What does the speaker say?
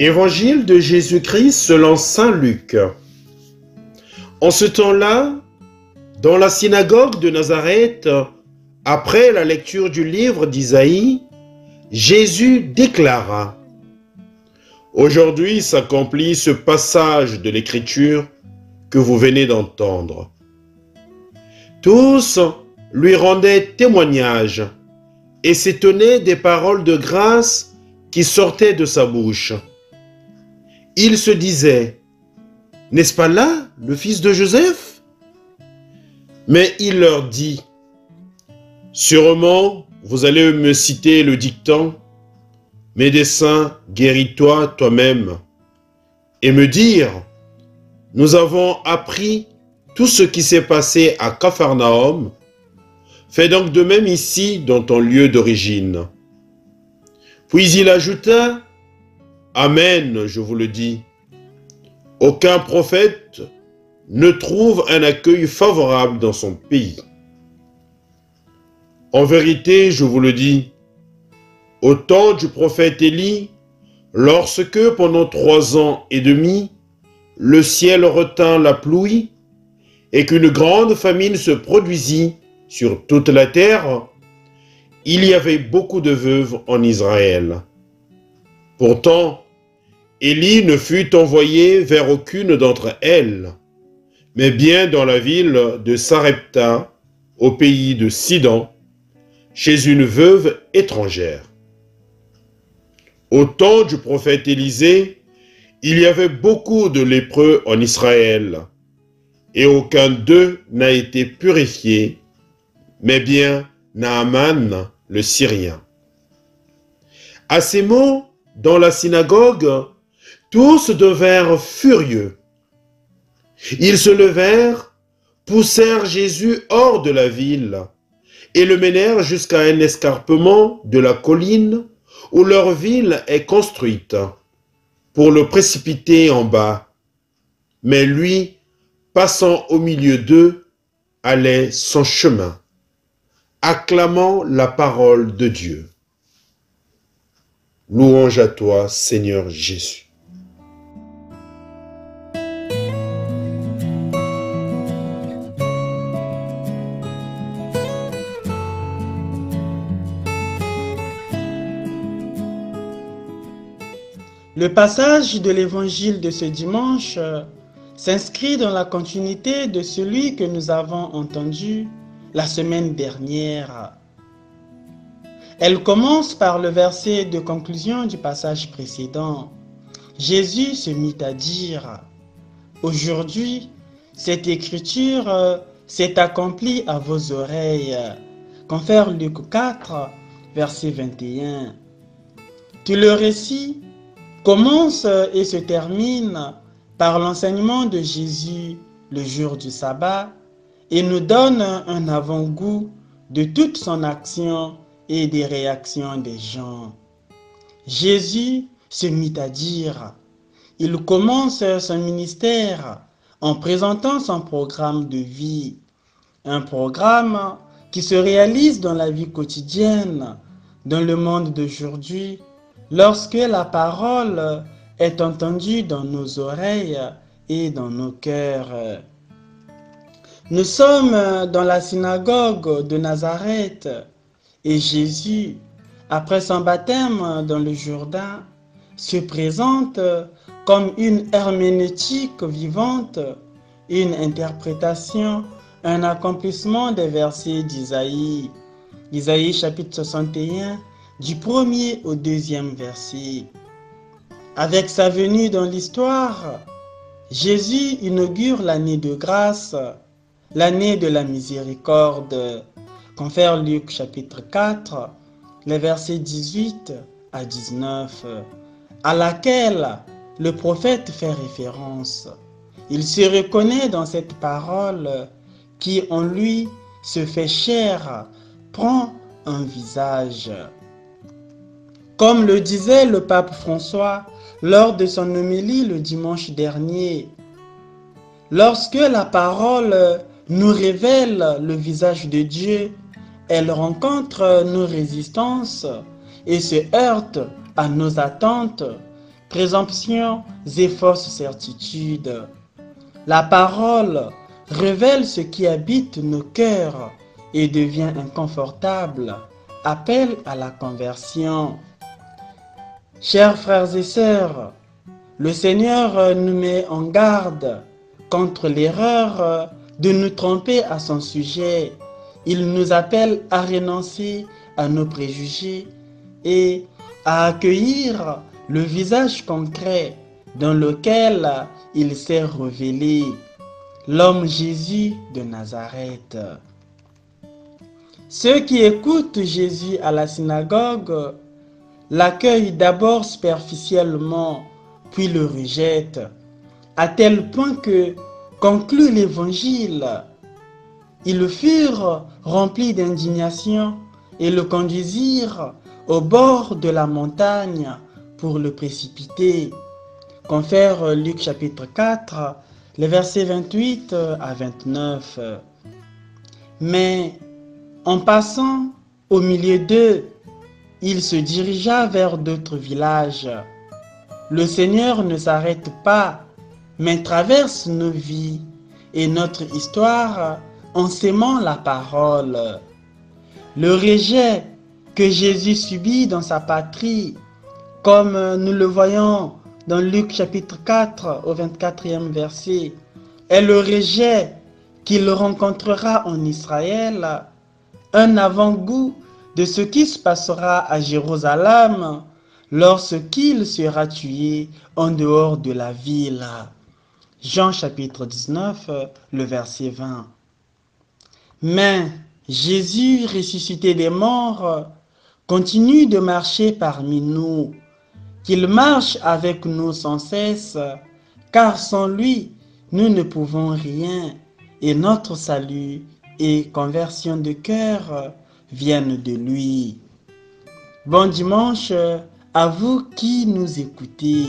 Évangile de Jésus-Christ selon saint Luc. En ce temps-là, dans la synagogue de Nazareth, après la lecture du livre d'Isaïe, Jésus déclara: Aujourd'hui s'accomplit ce passage de l'Écriture que vous venez d'entendre. Tous lui rendaient témoignage et s'étonnaient des paroles de grâce qui sortaient de sa bouche. Ils se disaient: N'est-ce pas là le fils de Joseph? Mais il leur dit: Sûrement, vous allez me citer le dicton: Médecin, guéris-toi toi-même, et me dire: Nous avons appris tout ce qui s'est passé à Capharnaüm. Fais donc de même ici, dans ton lieu d'origine. Puis il ajouta: Amen, je vous le dis. Aucun prophète ne trouve un accueil favorable dans son pays. En vérité, je vous le dis, au temps du prophète Élie, lorsque pendant 3 ans et demi, le ciel retint la pluie et qu'une grande famine se produisit sur toute la terre, il y avait beaucoup de veuves en Israël. Pourtant, Élie ne fut envoyé vers aucune d'entre elles, mais bien dans la ville de Sarepta, au pays de Sidon, chez une veuve étrangère. Au temps du prophète Élisée, il y avait beaucoup de lépreux en Israël, et aucun d'eux n'a été purifié, mais bien Naaman le Syrien. À ces mots, dans la synagogue, tous devinrent furieux. Ils se levèrent, poussèrent Jésus hors de la ville et le menèrent jusqu'à un escarpement de la colline où leur ville est construite, pour le précipiter en bas. Mais lui, passant au milieu d'eux, allait son chemin, acclamant la parole de Dieu. Louange à toi, Seigneur Jésus. Le passage de l'évangile de ce dimanche s'inscrit dans la continuité de celui que nous avons entendu la semaine dernière. Elle commence par le verset de conclusion du passage précédent. Jésus se mit à dire: Aujourd'hui, cette écriture s'est accomplie à vos oreilles. Confère Luc 4, verset 21. Tout le récit commence et se termine par l'enseignement de Jésus le jour du sabbat et nous donne un avant-goût de toute son action et des réactions des gens. Jésus se mit à dire. Il commence son ministère en présentant son programme de vie, un programme qui se réalise dans la vie quotidienne, dans le monde d'aujourd'hui, lorsque la parole est entendue dans nos oreilles et dans nos cœurs. Nous sommes dans la synagogue de Nazareth et Jésus, après son baptême dans le Jourdain, se présente comme une herméneutique vivante, une interprétation, un accomplissement des versets d'Isaïe. Isaïe chapitre 61, du 1er au 2e verset. Avec sa venue dans l'histoire, Jésus inaugure l'année de grâce, l'année de la miséricorde. Confère Luc chapitre 4, les versets 18 à 19, à laquelle le prophète fait référence. Il se reconnaît dans cette parole qui en lui se fait chair, prend un visage. Comme le disait le pape François lors de son homélie le dimanche dernier, lorsque la parole nous révèle le visage de Dieu, elle rencontre nos résistances et se heurte à nos attentes présomptions et fausses certitudes. La parole révèle ce qui habite nos cœurs et devient inconfortable, appel à la conversion. Chers frères et sœurs, le Seigneur nous met en garde contre l'erreur de nous tromper à son sujet. Il nous appelle à renoncer à nos préjugés et à accueillir le visage concret dans lequel il s'est révélé, l'homme Jésus de Nazareth. Ceux qui écoutent Jésus à la synagogue l'accueillent d'abord superficiellement, puis le rejettent, à tel point que, conclut l'Évangile, ils furent remplis d'indignation et le conduisirent au bord de la montagne pour le précipiter. Confère Luc chapitre 4, les versets 28 à 29. Mais en passant au milieu d'eux, il se dirigea vers d'autres villages. Le Seigneur ne s'arrête pas, mais traverse nos vies et notre histoire en s'aimant la parole. Le rejet que Jésus subit dans sa patrie, comme nous le voyons dans Luc chapitre 4 au 24e verset, est le rejet qu'il rencontrera en Israël, un avant-goût de ce qui se passera à Jérusalem lorsqu'il sera tué en dehors de la ville. Jean chapitre 19, le verset 20. Mais Jésus, ressuscité des morts, continue de marcher parmi nous, qu'il marche avec nous sans cesse, car sans lui, nous ne pouvons rien, et notre salut et conversion de cœur viennent de lui. Bon dimanche à vous qui nous écoutez.